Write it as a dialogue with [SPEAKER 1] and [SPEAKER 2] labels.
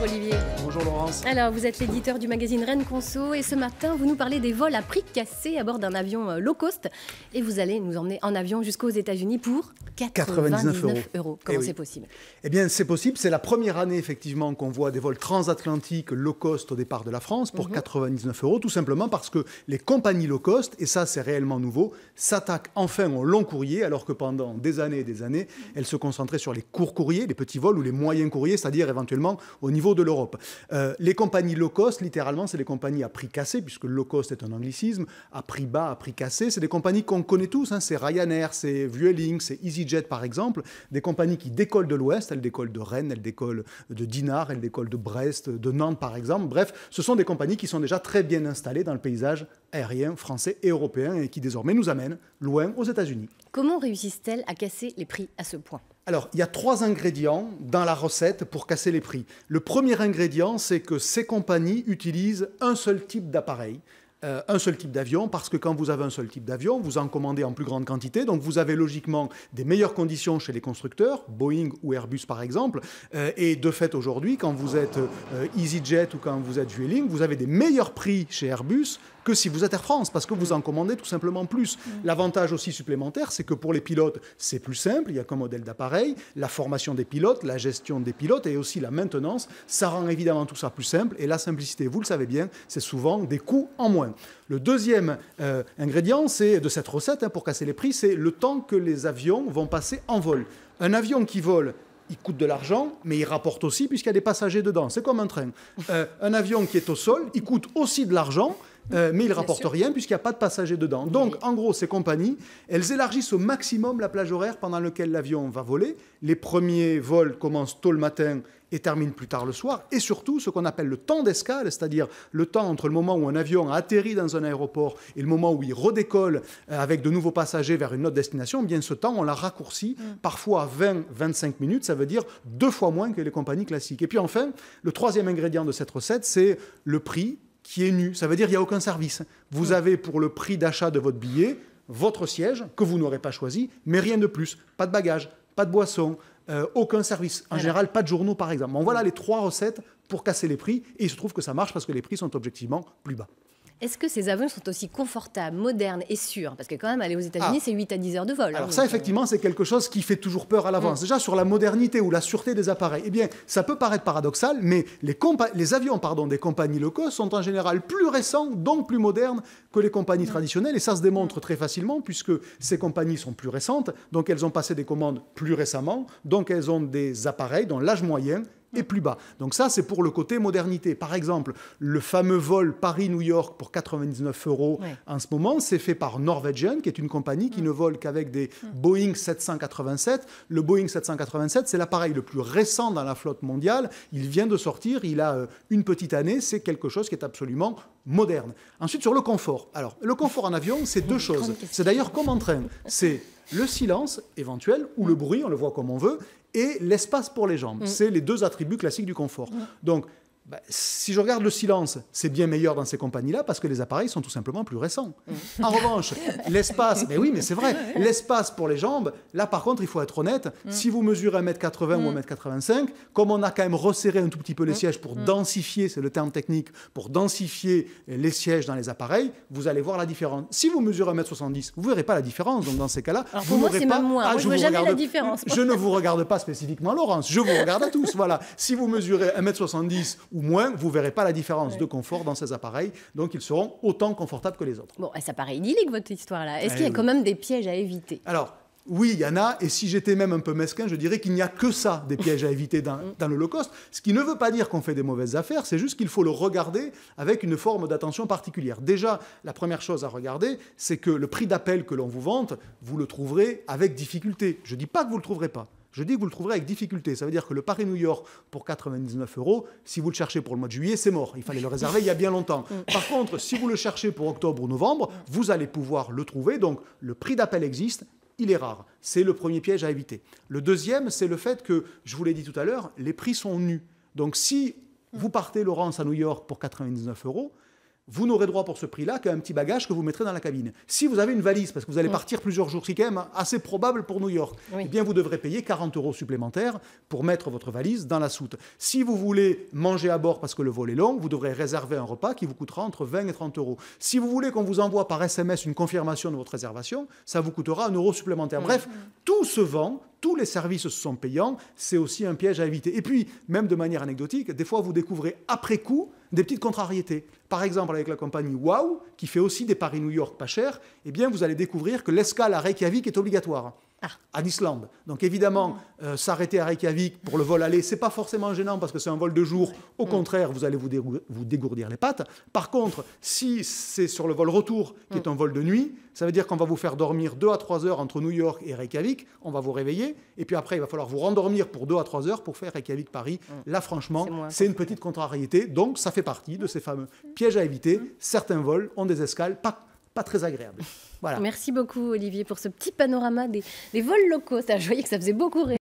[SPEAKER 1] Bonjour Olivier.
[SPEAKER 2] Bonjour Laurence.
[SPEAKER 1] Alors vous êtes l'éditeur du magazine Rennes Conso et ce matin vous nous parlez des vols à prix cassé à bord d'un avion low cost et vous allez nous emmener en avion jusqu'aux États-Unis pour 99 euros. Comment c'est possible?
[SPEAKER 2] Eh bien c'est possible, c'est la première année effectivement qu'on voit des vols transatlantiques low cost au départ de la France pour 99 euros, tout simplement parce que les compagnies low cost, et ça c'est réellement nouveau, s'attaquent enfin au long courrier alors que pendant des années et des années, elles se concentraient sur les courts courriers, les petits vols ou les moyens courriers, c'est-à-dire éventuellement au niveau de l'Europe. Les compagnies low cost, littéralement, c'est des compagnies à prix cassé, puisque low cost est un anglicisme, à prix bas, à prix cassé. C'est des compagnies qu'on connaît tous, hein, c'est Ryanair, c'est Vueling, c'est EasyJet par exemple, des compagnies qui décollent de l'Ouest, elles décollent de Rennes, elles décollent de Dinard, elles décollent de Brest, de Nantes par exemple. Bref, ce sont des compagnies qui sont déjà très bien installées dans le paysage aérien français et européen et qui désormais nous amènent loin aux États-Unis.
[SPEAKER 1] Comment réussissent-elles à casser les prix à ce point ?
[SPEAKER 2] Alors, il y a 3 ingrédients dans la recette pour casser les prix. Le premier ingrédient, c'est que ces compagnies utilisent un seul type d'appareil, un seul type d'avion, parce que quand vous avez un seul type d'avion, vous en commandez en plus grande quantité, donc vous avez logiquement des meilleures conditions chez les constructeurs, Boeing ou Airbus par exemple, et de fait aujourd'hui, quand vous êtes EasyJet ou quand vous êtes Vueling, vous avez des meilleurs prix chez Airbus que si vous êtes Air France, parce que vous en commandez tout simplement plus. L'avantage aussi supplémentaire, c'est que pour les pilotes, c'est plus simple, il n'y a qu'un modèle d'appareil, la formation des pilotes, la gestion des pilotes et aussi la maintenance, ça rend évidemment tout ça plus simple, et la simplicité, vous le savez bien, c'est souvent des coûts en moins. Le deuxième ingrédient de cette recette, pour casser les prix, c'est le temps que les avions vont passer en vol. Un avion qui vole, il coûte de l'argent, mais il rapporte aussi puisqu'il y a des passagers dedans. C'est comme un train. Un avion qui est au sol, il coûte aussi de l'argent, mais il ne rapporte rien puisqu'il n'y a pas de passagers dedans. Donc, en gros, ces compagnies, elles élargissent au maximum la plage horaire pendant laquelle l'avion va voler. Les premiers vols commencent tôt le matin et terminent plus tard le soir. Et surtout, ce qu'on appelle le temps d'escale, c'est-à-dire le temps entre le moment où un avion a atterri dans un aéroport et le moment où il redécolle avec de nouveaux passagers vers une autre destination, eh bien ce temps, on l'a raccourci parfois à 20-25 minutes. Ça veut dire 2 fois moins que les compagnies classiques. Et puis enfin, le troisième ingrédient de cette recette, c'est le prix qui est nu. Ça veut dire qu'il n'y a aucun service. Vous avez pour le prix d'achat de votre billet, votre siège, que vous n'aurez pas choisi, mais rien de plus. Pas de bagages, pas de boissons, aucun service. En général, pas de journaux, par exemple. Bon, voilà les 3 recettes pour casser les prix. Et il se trouve que ça marche parce que les prix sont objectivement plus bas.
[SPEAKER 1] Est-ce que ces avions sont aussi confortables, modernes et sûrs? Parce que quand même, aller aux États-Unis, c'est 8 à 10 heures de vol.
[SPEAKER 2] Alors ça, effectivement, c'est quelque chose qui fait toujours peur à l'avance. Déjà, sur la modernité ou la sûreté des appareils, eh bien, ça peut paraître paradoxal, mais les avions des compagnies low cost sont en général plus récents, donc plus modernes que les compagnies traditionnelles. Et ça se démontre très facilement, puisque ces compagnies sont plus récentes, donc elles ont passé des commandes plus récemment, donc elles ont des appareils dont l'âge moyen est plus bas. Donc ça, c'est pour le côté modernité. Par exemple, le fameux vol Paris-New York pour 99 euros en ce moment, c'est fait par Norwegian, qui est une compagnie qui ne vole qu'avec des Boeing 787. Le Boeing 787, c'est l'appareil le plus récent dans la flotte mondiale. Il vient de sortir, il a une petite année. C'est quelque chose qui est absolument moderne. Ensuite, sur le confort. Alors, le confort en avion, c'est 2 choses. C'est d'ailleurs comme en train. C'est le silence éventuel ou le bruit, on le voit comme on veut, et l'espace pour les jambes. C'est les 2 attributs classiques du confort. Donc, si je regarde le silence, c'est bien meilleur dans ces compagnies-là parce que les appareils sont tout simplement plus récents. En revanche, l'espace, mais oui, mais c'est vrai, l'espace pour les jambes, là par contre, il faut être honnête, si vous mesurez 1m80 ou 1m85, comme on a quand même resserré un tout petit peu les sièges pour densifier, c'est le terme technique, pour densifier les sièges dans les appareils, vous allez voir la différence. Si vous mesurez 1m70, vous ne verrez pas la différence. Donc dans ces cas-là,
[SPEAKER 1] vous ne verrez pas... Moi, je ne vois jamais la différence.
[SPEAKER 2] Je ne vous regarde pas spécifiquement, Laurence, je vous regarde à tous. Voilà. Si vous mesurez 1m70 ou moins, vous ne verrez pas la différence de confort dans ces appareils. Donc, ils seront autant confortables que les autres.
[SPEAKER 1] Bon, ça paraît idyllique, votre histoire-là. Est-ce qu'il y a quand même des pièges à éviter?
[SPEAKER 2] Alors, oui, il y en a. Et si j'étais même un peu mesquin, je dirais qu'il n'y a que ça, des pièges à éviter dans le low cost. Ce qui ne veut pas dire qu'on fait des mauvaises affaires. C'est juste qu'il faut le regarder avec une forme d'attention particulière. Déjà, la première chose à regarder, c'est que le prix d'appel que l'on vous vante, vous le trouverez avec difficulté. Je ne dis pas que vous ne le trouverez pas. Je dis que vous le trouverez avec difficulté. Ça veut dire que le Paris-New York pour 99 euros, si vous le cherchez pour le mois de juillet, c'est mort. Il fallait le réserver il y a bien longtemps. Par contre, si vous le cherchez pour octobre ou novembre, vous allez pouvoir le trouver. Donc, le prix d'appel existe. Il est rare. C'est le premier piège à éviter. Le deuxième, c'est le fait que, je vous l'ai dit tout à l'heure, les prix sont nus. Donc, si vous partez, Laurence, à New York pour 99 euros, vous n'aurez droit pour ce prix-là qu'à un petit bagage que vous mettrez dans la cabine. Si vous avez une valise, parce que vous allez partir plusieurs jours, c'est quand même assez probable pour New York, eh bien vous devrez payer 40 € supplémentaires pour mettre votre valise dans la soute. Si vous voulez manger à bord parce que le vol est long, vous devrez réserver un repas qui vous coûtera entre 20 et 30 €. Si vous voulez qu'on vous envoie par SMS une confirmation de votre réservation, ça vous coûtera 1 € supplémentaire. Bref, tout se vend. Tous les services sont payants, c'est aussi un piège à éviter. Et puis, même de manière anecdotique, des fois vous découvrez après coup des petites contrariétés. Par exemple, avec la compagnie WOW, qui fait aussi des Paris-New York pas chers, eh bien vous allez découvrir que l'escale à Reykjavik est obligatoire. En Islande. Donc évidemment, s'arrêter à Reykjavik pour le vol aller, c'est pas forcément gênant parce que c'est un vol de jour. Au contraire, vous allez vous dégourdir les pattes. Par contre, si c'est sur le vol retour, qui est un vol de nuit, ça veut dire qu'on va vous faire dormir 2 à 3 heures entre New York et Reykjavik. On va vous réveiller. Et puis après, il va falloir vous rendormir pour 2 à 3 heures pour faire Reykjavik-Paris. Là, franchement, c'est une petite contrariété. Donc, ça fait partie de ces fameux pièges à éviter. Certains vols ont des escales pas très agréables. Voilà.
[SPEAKER 1] Merci beaucoup Olivier pour ce petit panorama des vols locaux. Je voyais que ça faisait beaucoup rire.